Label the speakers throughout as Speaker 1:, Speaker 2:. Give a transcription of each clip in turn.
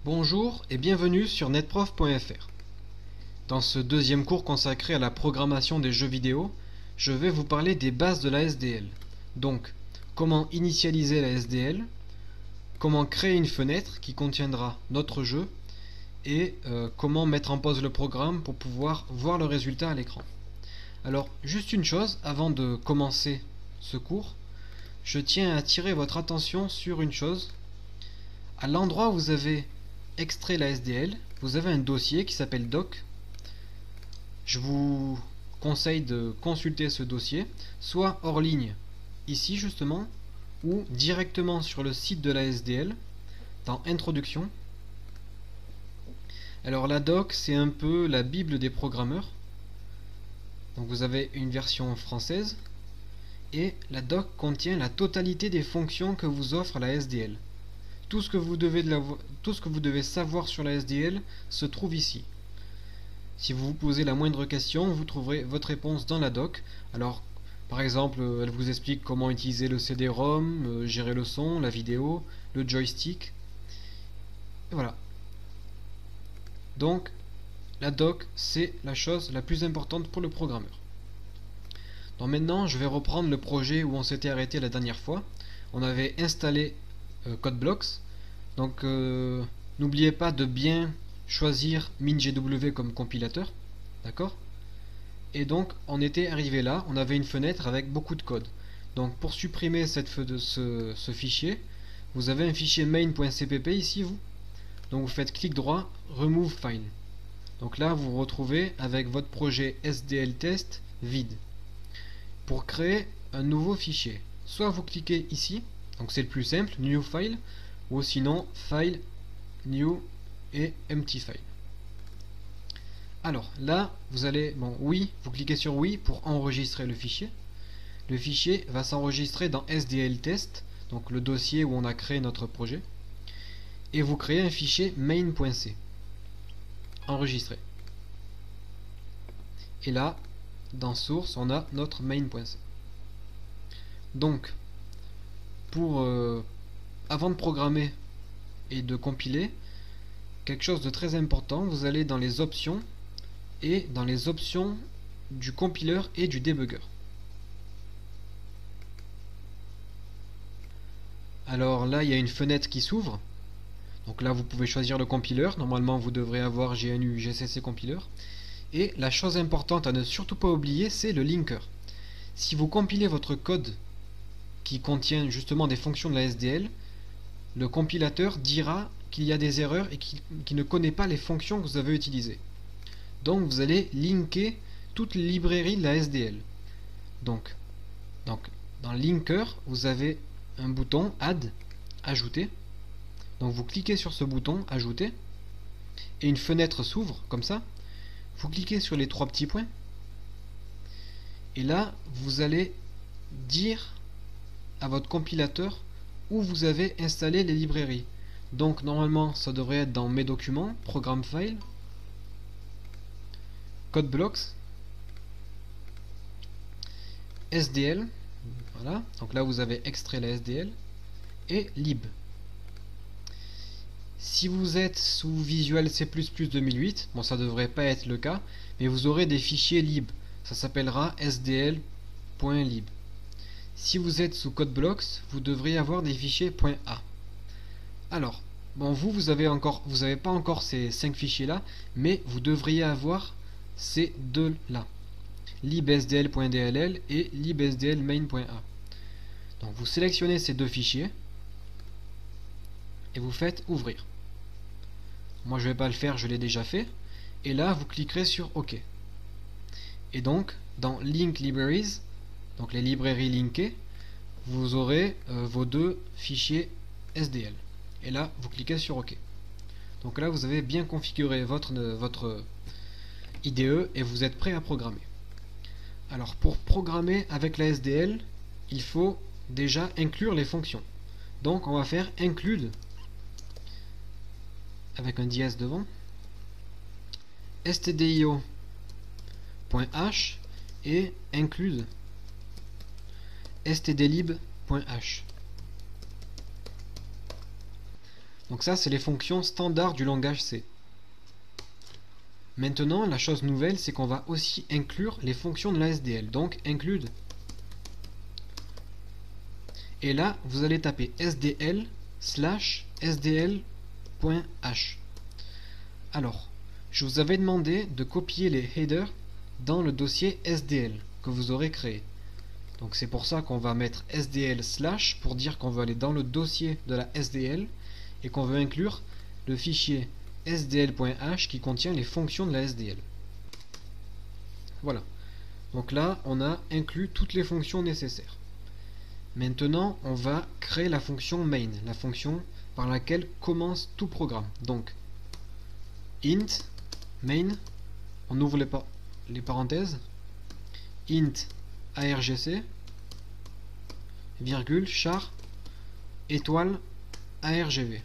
Speaker 1: Bonjour et bienvenue sur netprof.fr. Dans ce deuxième cours consacré à la programmation des jeux vidéo, je vais vous parler des bases de la SDL. Donc, comment initialiser la SDL, comment créer une fenêtre qui contiendra notre jeu et comment mettre en pause le programme pour pouvoir voir le résultat à l'écran. Alors, juste une chose, avant de commencer ce cours, je tiens à attirer votre attention sur une chose. À l'endroit où vous avez extrait la SDL, vous avez un dossier qui s'appelle doc. Je vous conseille de consulter ce dossier, soit hors ligne, ici justement, ou directement sur le site de la SDL, dans Introduction. Alors la doc, c'est un peu la Bible des programmeurs. Donc vous avez une version française, et la doc contient la totalité des fonctions que vous offre la SDL. Tout ce que vous devez savoir sur la SDL se trouve ici. Si vous vous posez la moindre question, vous trouverez votre réponse dans la doc. Alors, par exemple, elle vous explique comment utiliser le CD-ROM, gérer le son, la vidéo, le joystick. Et voilà. Donc, la doc, c'est la chose la plus importante pour le programmeur. Donc maintenant, je vais reprendre le projet où on s'était arrêté la dernière fois. On avait installé CodeBlocks. Donc, n'oubliez pas de bien choisir MinGW comme compilateur. D'accord? Et donc, on était arrivé là, on avait une fenêtre avec beaucoup de code. Donc, pour supprimer ce fichier, vous avez un fichier main.cpp ici, vous. Donc, vous faites clic droit, Remove File. Donc là, vous vous retrouvez avec votre projet SDL test vide. Pour créer un nouveau fichier, soit vous cliquez ici, donc c'est le plus simple, New File, ou sinon File, New et Empty File. Alors là, vous allez, oui, vous cliquez sur oui pour enregistrer le fichier. Le fichier va s'enregistrer dans SDL test, donc le dossier où on a créé notre projet, et vous créez un fichier main.c. Enregistré. Et là, dans source, on a notre main.c. Donc, avant de programmer et de compiler, quelque chose de très important, vous allez dans les options et dans les options du compileur et du debugger. Alors là, il y a une fenêtre qui s'ouvre. Donc là, vous pouvez choisir le compileur. Normalement, vous devrez avoir GNU GCC compiler. Et la chose importante à ne surtout pas oublier, c'est le linker. Si vous compilez votre code qui contient justement des fonctions de la SDL, le compilateur dira qu'il y a des erreurs et qu'il ne connaît pas les fonctions que vous avez utilisées. Donc vous allez linker toutes les librairies de la SDL. Donc dans linker, vous avez un bouton Add, ajouter. Donc vous cliquez sur ce bouton ajouter et une fenêtre s'ouvre comme ça. Vous cliquez sur les trois petits points et là vous allez dire à votre compilateur où vous avez installé les librairies. Donc normalement ça devrait être dans mes documents, programme file, CodeBlocks, SDL, voilà, donc là vous avez extrait la SDL, et lib. Si vous êtes sous Visual C++ 2008, bon ça devrait pas être le cas, mais vous aurez des fichiers lib, ça s'appellera sdl.lib. Si vous êtes sous CodeBlocks, vous devriez avoir des fichiers .a. Alors, vous avez pas encore ces 5 fichiers là, mais vous devriez avoir ces deux là, libsdl.dll et libsdl-main.a. Donc vous sélectionnez ces deux fichiers et vous faites ouvrir. Moi je vais pas le faire, je l'ai déjà fait. Et là vous cliquerez sur OK. Et donc dans Link Libraries, donc les librairies linkées, vous aurez vos deux fichiers SDL. Et là vous cliquez sur OK. Donc là vous avez bien configuré votre IDE et vous êtes prêt à programmer. Alors pour programmer avec la SDL, il faut déjà inclure les fonctions. Donc on va faire include avec un dièse devant, stdio.h et include stdlib.h. Donc ça, c'est les fonctions standards du langage C. Maintenant, la chose nouvelle, c'est qu'on va aussi inclure les fonctions de la SDL. Donc, include. Et là, vous allez taper sdl/sdl.h. Alors, je vous avais demandé de copier les headers dans le dossier SDL que vous aurez créé. Donc c'est pour ça qu'on va mettre SDL/ pour dire qu'on veut aller dans le dossier de la SDL et qu'on veut inclure le fichier sdl.h qui contient les fonctions de la SDL. Voilà. Donc là, on a inclus toutes les fonctions nécessaires. Maintenant, on va créer la fonction main, la fonction par laquelle commence tout programme. Donc, int main, on ouvre les parenthèses, int argc, virgule, char, étoile, argv.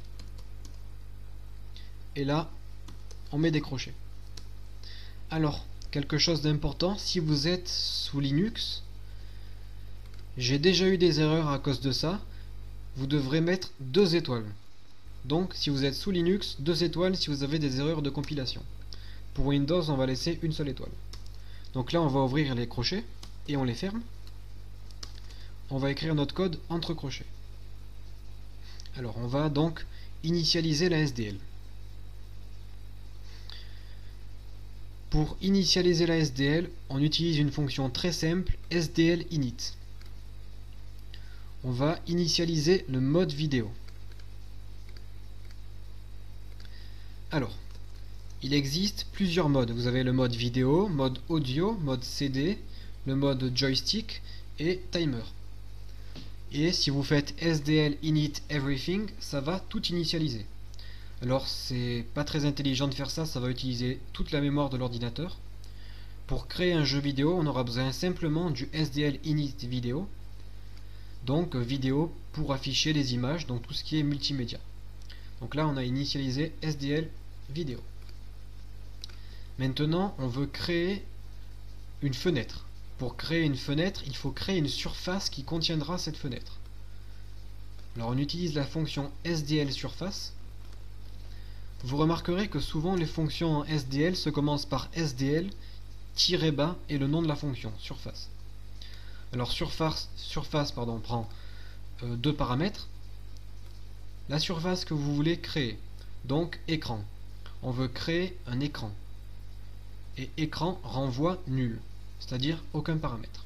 Speaker 1: Et là, on met des crochets. Alors, quelque chose d'important, si vous êtes sous Linux, j'ai déjà eu des erreurs à cause de ça, vous devrez mettre 2 étoiles. Donc, si vous êtes sous Linux, 2 étoiles si vous avez des erreurs de compilation. Pour Windows, on va laisser une seule étoile. Donc là, on va ouvrir les crochets et on les ferme. On va écrire notre code entre crochets. Alors, on va donc initialiser la SDL. Pour initialiser la SDL, on utilise une fonction très simple, SDL init. On va initialiser le mode vidéo. Alors, il existe plusieurs modes. Vous avez le mode vidéo, mode audio, mode CD, le mode joystick et timer. Et si vous faites SDL init everything, ça va tout initialiser. Alors c'est pas très intelligent de faire ça, ça va utiliser toute la mémoire de l'ordinateur. Pour créer un jeu vidéo, on aura besoin simplement du SDL init vidéo. Donc vidéo pour afficher les images, donc tout ce qui est multimédia. Donc là on a initialisé SDL vidéo. Maintenant on veut créer une fenêtre. Pour créer une fenêtre, il faut créer une surface qui contiendra cette fenêtre. Alors on utilise la fonction SDL surface. Vous remarquerez que souvent les fonctions en SDL se commencent par SDL, -bas et le nom de la fonction, surface. Alors surface prend 2 paramètres. La surface que vous voulez créer, donc écran. On veut créer un écran. Et écran renvoie nul, c'est-à-dire aucun paramètre.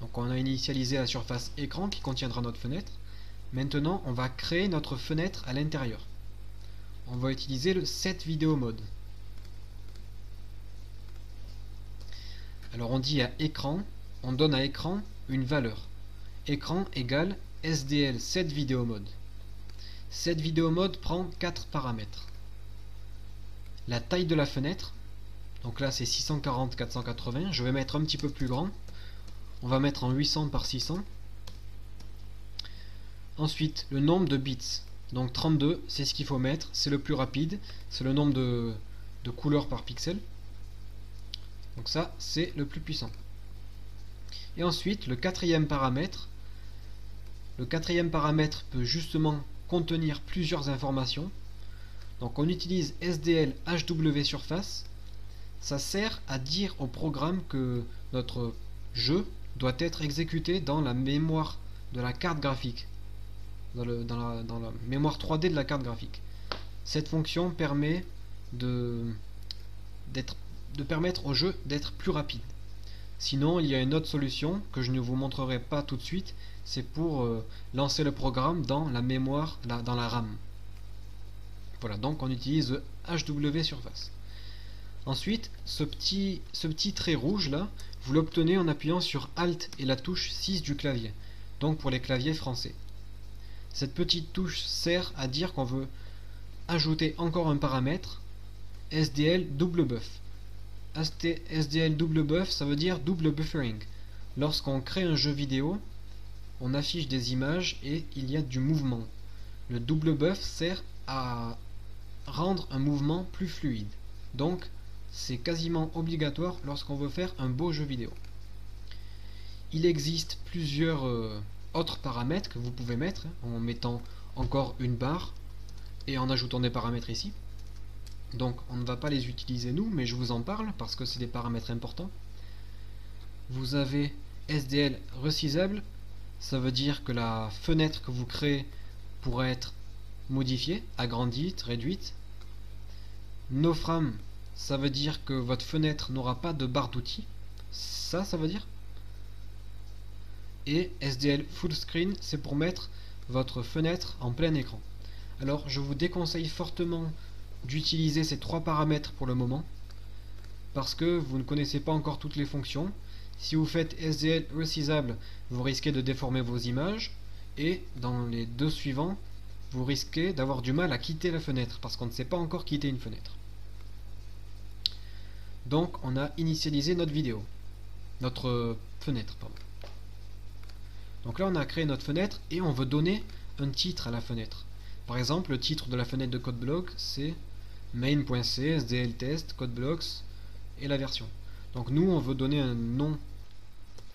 Speaker 1: Donc on a initialisé la surface écran qui contiendra notre fenêtre. Maintenant on va créer notre fenêtre à l'intérieur. On va utiliser le setVideoMode. Alors on dit à écran, on donne à écran une valeur. Écran égale SDL setVideoMode. SetVideoMode prend 4 paramètres. La taille de la fenêtre, donc là c'est 640-480, je vais mettre un petit peu plus grand. On va mettre en 800 par 600. Ensuite, le nombre de bits. Donc 32, c'est ce qu'il faut mettre, c'est le plus rapide, c'est le nombre de couleurs par pixel. Donc ça, c'est le plus puissant. Et ensuite, le quatrième paramètre. Le quatrième paramètre peut justement contenir plusieurs informations. Donc on utilise SDL HW surface. Ça sert à dire au programme que notre jeu doit être exécuté dans la mémoire de la carte graphique. Dans la mémoire 3D de la carte graphique. Cette fonction permet de permettre au jeu d'être plus rapide. Sinon, il y a une autre solution que je ne vous montrerai pas tout de suite, c'est pour lancer le programme dans la mémoire, dans la RAM. Voilà, donc on utilise HW surface. Ensuite, ce petit trait rouge là, vous l'obtenez en appuyant sur Alt et la touche 6 du clavier, donc pour les claviers français. Cette petite touche sert à dire qu'on veut ajouter encore un paramètre, SDL double buff. SDL double buff, ça veut dire double buffering. Lorsqu'on crée un jeu vidéo, on affiche des images et il y a du mouvement. Le double buff sert à rendre un mouvement plus fluide. Donc, c'est quasiment obligatoire lorsqu'on veut faire un beau jeu vidéo. Il existe plusieurs autres paramètres que vous pouvez mettre en mettant encore une barre et en ajoutant des paramètres ici. Donc on ne va pas les utiliser nous, mais je vous en parle parce que c'est des paramètres importants. Vous avez SDL resizable, ça veut dire que la fenêtre que vous créez pourra être modifiée, agrandite, réduite. NoFrame, ça veut dire que votre fenêtre n'aura pas de barre d'outils. Ça veut dire. Et SDL Full Screen, c'est pour mettre votre fenêtre en plein écran. Alors je vous déconseille fortement d'utiliser ces trois paramètres pour le moment parce que vous ne connaissez pas encore toutes les fonctions. Si vous faites SDL resizable, vous risquez de déformer vos images, et dans les deux suivants, vous risquez d'avoir du mal à quitter la fenêtre parce qu'on ne sait pas encore quitter une fenêtre. Donc on a initialisé notre vidéo, notre fenêtre, pardon. Donc là on a créé notre fenêtre et on veut donner un titre à la fenêtre. Par exemple, le titre de la fenêtre de CodeBlocks c'est main.c, SDL test, CodeBlocks et la version. Donc nous on veut donner un nom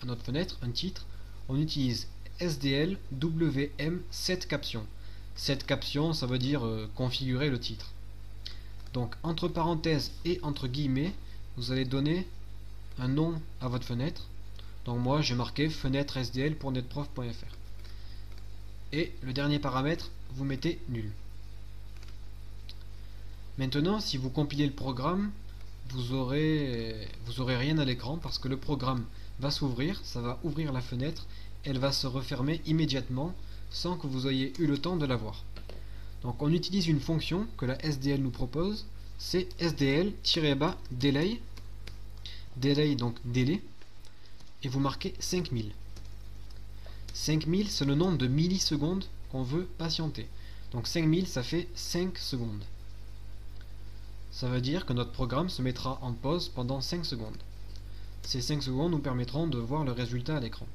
Speaker 1: à notre fenêtre, un titre. On utilise SDL WM set caption. Set caption, ça veut dire configurer le titre. Donc entre parenthèses et entre guillemets, vous allez donner un nom à votre fenêtre. Donc moi j'ai marqué fenêtre SDL pour netprof.fr. Et le dernier paramètre, vous mettez nul. Maintenant, si vous compilez le programme, vous aurez rien à l'écran parce que le programme va s'ouvrir, ça va ouvrir la fenêtre, elle va se refermer immédiatement sans que vous ayez eu le temps de la voir. Donc on utilise une fonction que la SDL nous propose, c'est SDL-delay, delay donc délai, et vous marquez 5000. 5000 c'est le nombre de millisecondes qu'on veut patienter. Donc 5000 ça fait 5 secondes. Ça veut dire que notre programme se mettra en pause pendant 5 secondes. Ces 5 secondes nous permettront de voir le résultat à l'écran.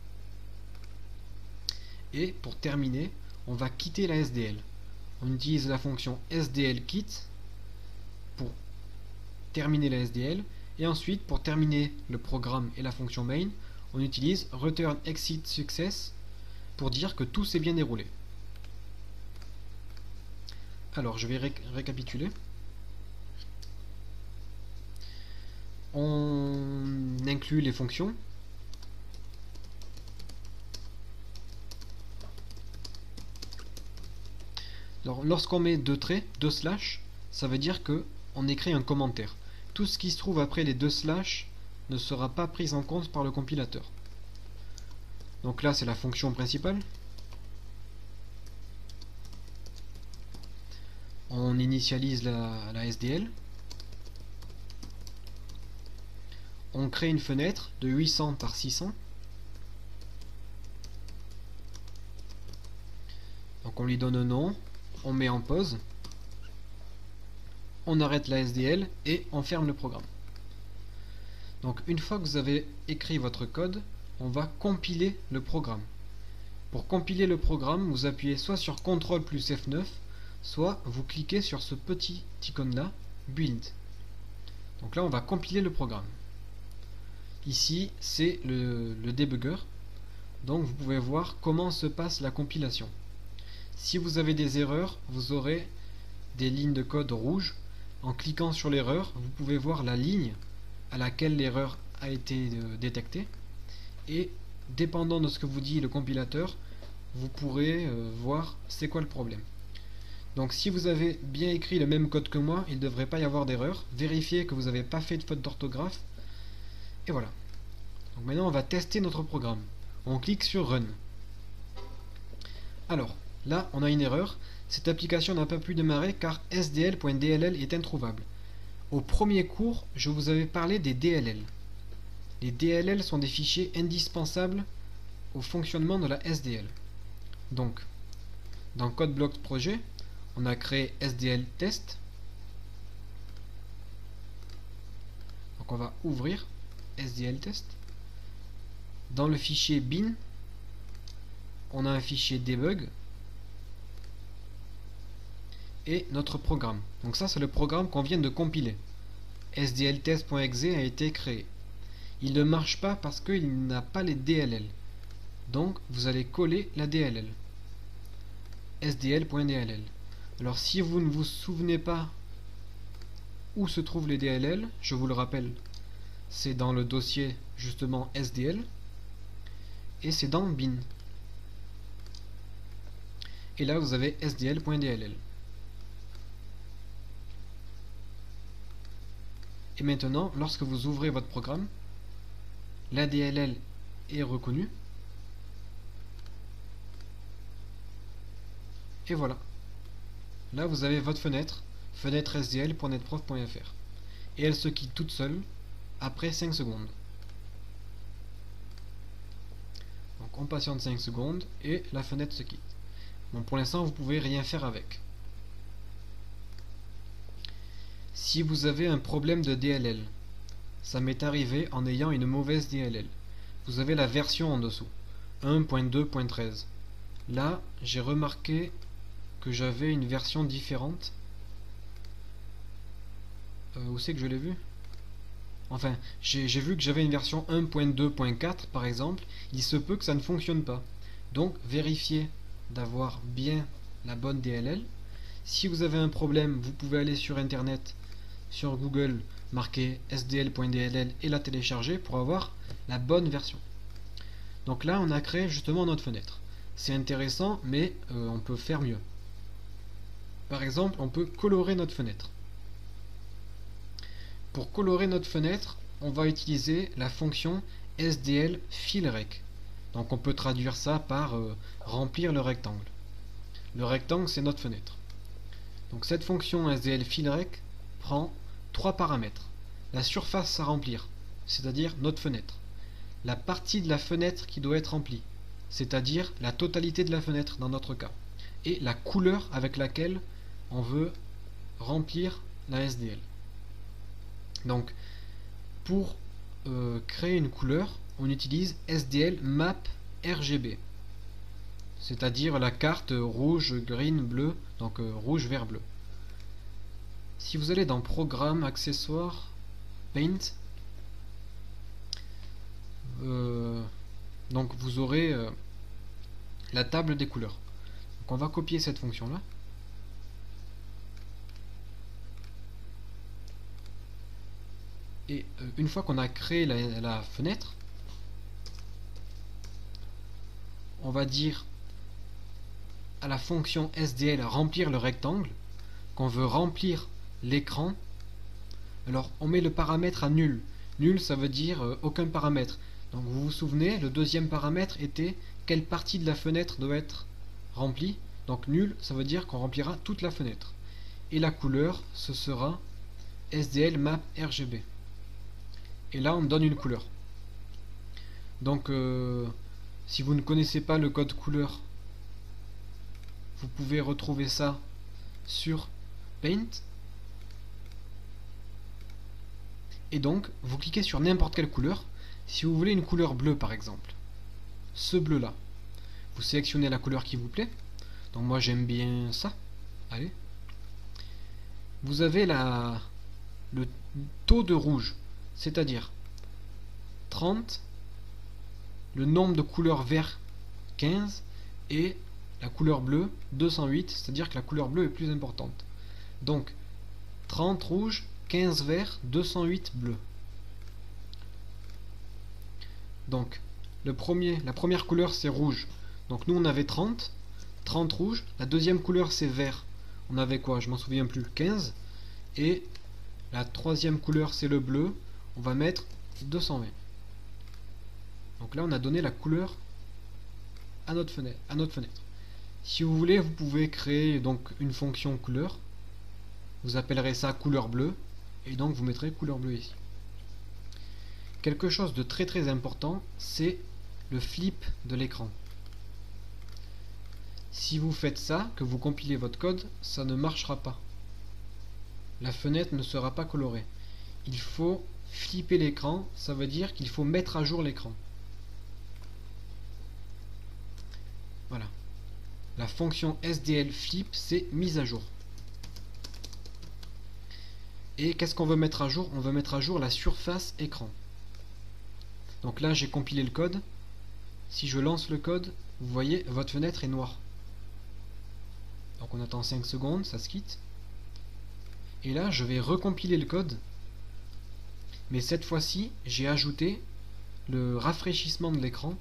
Speaker 1: Et pour terminer, on va quitter la SDL. On utilise la fonction SDL-quit pour terminer la SDL. Et ensuite, pour terminer le programme et la fonction main, on utilise return exit success pour dire que tout s'est bien déroulé. Alors, je vais récapituler. On inclut les fonctions. Alors, lorsqu'on met deux traits, deux slash, ça veut dire que on écrit un commentaire. Tout ce qui se trouve après les deux slash ne sera pas pris en compte par le compilateur. Donc là, c'est la fonction principale. On initialise la SDL. On crée une fenêtre de 800 par 600. Donc on lui donne un nom, on met en pause, on arrête la SDL et on ferme le programme. Donc une fois que vous avez écrit votre code, on va compiler le programme. Pour compiler le programme, vous appuyez soit sur CTRL plus F9, soit vous cliquez sur ce petit icône là, Build. Donc là on va compiler le programme. Ici c'est le debugger, donc vous pouvez voir comment se passe la compilation. Si vous avez des erreurs, vous aurez des lignes de code rouges. En cliquant sur l'erreur, vous pouvez voir la ligne à laquelle l'erreur a été détectée. Et dépendant de ce que vous dit le compilateur, vous pourrez voir c'est quoi le problème. Donc si vous avez bien écrit le même code que moi, il ne devrait pas y avoir d'erreur. Vérifiez que vous n'avez pas fait de faute d'orthographe. Et voilà. Donc maintenant on va tester notre programme. On clique sur Run. Alors, là on a une erreur. Cette application n'a pas pu démarrer car sdl.dll est introuvable. Au premier cours, je vous avais parlé des DLL. Les DLL sont des fichiers indispensables au fonctionnement de la SDL. Donc, dans CodeBlocks projet, on a créé SDL test. Donc on va ouvrir SDL test. Dans le fichier bin, on a un fichier debug et notre programme. Donc ça c'est le programme qu'on vient de compiler. sdltest.exe a été créé. Il ne marche pas parce qu'il n'a pas les DLL. Donc vous allez coller la DLL. sdl.dll. Alors si vous ne vous souvenez pas où se trouvent les DLL, je vous le rappelle, c'est dans le dossier justement SDL et c'est dans bin. Et là vous avez sdl.dll. Et maintenant, lorsque vous ouvrez votre programme, la DLL est reconnue. Et voilà. Là vous avez votre fenêtre, fenêtre sdl.netprof.fr. Et elle se quitte toute seule après 5 secondes. Donc on patiente 5 secondes et la fenêtre se quitte. Bon, pour l'instant vous pouvez rien faire avec. Si vous avez un problème de DLL, ça m'est arrivé en ayant une mauvaise DLL. Vous avez la version en dessous, 1.2.13. Là, j'ai remarqué que j'avais une version différente. Où c'est que je l'ai vu? Enfin, j'ai vu que j'avais une version 1.2.4 par exemple. Il se peut que ça ne fonctionne pas. Donc, vérifiez d'avoir bien la bonne DLL. Si vous avez un problème, vous pouvez aller sur internet, sur Google, marquer sdl.dll et la télécharger pour avoir la bonne version. Donc là, on a créé justement notre fenêtre. C'est intéressant, mais on peut faire mieux. Par exemple, on peut colorer notre fenêtre. Pour colorer notre fenêtre, on va utiliser la fonction sdl fillRec. Donc on peut traduire ça par remplir le rectangle. Le rectangle, c'est notre fenêtre. Donc cette fonction sdl fillRec prend 3 paramètres. La surface à remplir, c'est-à-dire notre fenêtre. La partie de la fenêtre qui doit être remplie, c'est-à-dire la totalité de la fenêtre dans notre cas. Et la couleur avec laquelle on veut remplir la SDL. Donc, pour créer une couleur, on utilise SDL map RGB, c'est-à-dire la carte rouge, green, bleu, donc rouge, vert, bleu. Si vous allez dans Programme, Accessoires, Paint, donc vous aurez la table des couleurs. Donc on va copier cette fonction-là. Et une fois qu'on a créé la fenêtre, on va dire à la fonction SDL remplir le rectangle qu'on veut remplir l'écran. Alors on met le paramètre à nul. Nul, ça veut dire aucun paramètre. Donc vous vous souvenez, le deuxième paramètre était quelle partie de la fenêtre doit être remplie. Donc nul, ça veut dire qu'on remplira toute la fenêtre. Et la couleur, ce sera SDL map RGB. Et là on donne une couleur. Donc si vous ne connaissez pas le code couleur, vous pouvez retrouver ça sur Paint. Et donc vous cliquez sur n'importe quelle couleur. Si vous voulez une couleur bleue par exemple, ce bleu là, vous sélectionnez la couleur qui vous plaît. Donc moi j'aime bien ça. Allez. Vous avez le taux de rouge, c'est-à-dire 30, le nombre de couleurs vert 15 et la couleur bleue 208, c'est-à-dire que la couleur bleue est plus importante. Donc 30 rouge, 15 vert, 208 bleu. Donc la première couleur c'est rouge. Donc nous on avait 30 rouge. La deuxième couleur c'est vert. On avait quoi? Je m'en souviens plus. 15. Et la troisième couleur c'est le bleu. On va mettre 220. Donc là on a donné la couleur à notre fenêtre. Si vous voulez, vous pouvez créer donc une fonction couleur. Vous appellerez ça couleur bleue. Et donc vous mettrez couleur bleue ici. Quelque chose de très très important, c'est le flip de l'écran. Si vous faites ça, que vous compilez votre code, ça ne marchera pas. La fenêtre ne sera pas colorée. Il faut flipper l'écran, ça veut dire qu'il faut mettre à jour l'écran. Voilà. La fonction SDL flip, c'est mise à jour. Et qu'est-ce qu'on veut mettre à jour? On veut mettre à jour la surface écran. Donc là, j'ai compilé le code. Si je lance le code, vous voyez, votre fenêtre est noire. Donc on attend 5 secondes, ça se quitte. Et là, je vais recompiler le code. Mais cette fois-ci, j'ai ajouté le rafraîchissement de l'écran.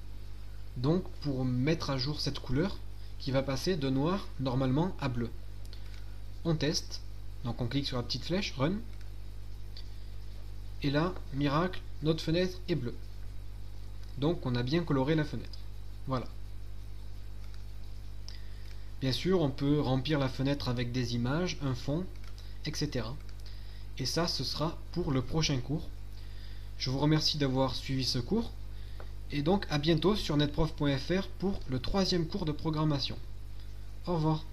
Speaker 1: Donc pour mettre à jour cette couleur qui va passer de noir normalement à bleu. On teste. Donc on clique sur la petite flèche, Run. Et là, miracle, notre fenêtre est bleue. Donc on a bien coloré la fenêtre. Voilà. Bien sûr, on peut remplir la fenêtre avec des images, un fond, etc. Et ça, ce sera pour le prochain cours. Je vous remercie d'avoir suivi ce cours. Et donc à bientôt sur netprof.fr pour le 3e cours de programmation. Au revoir.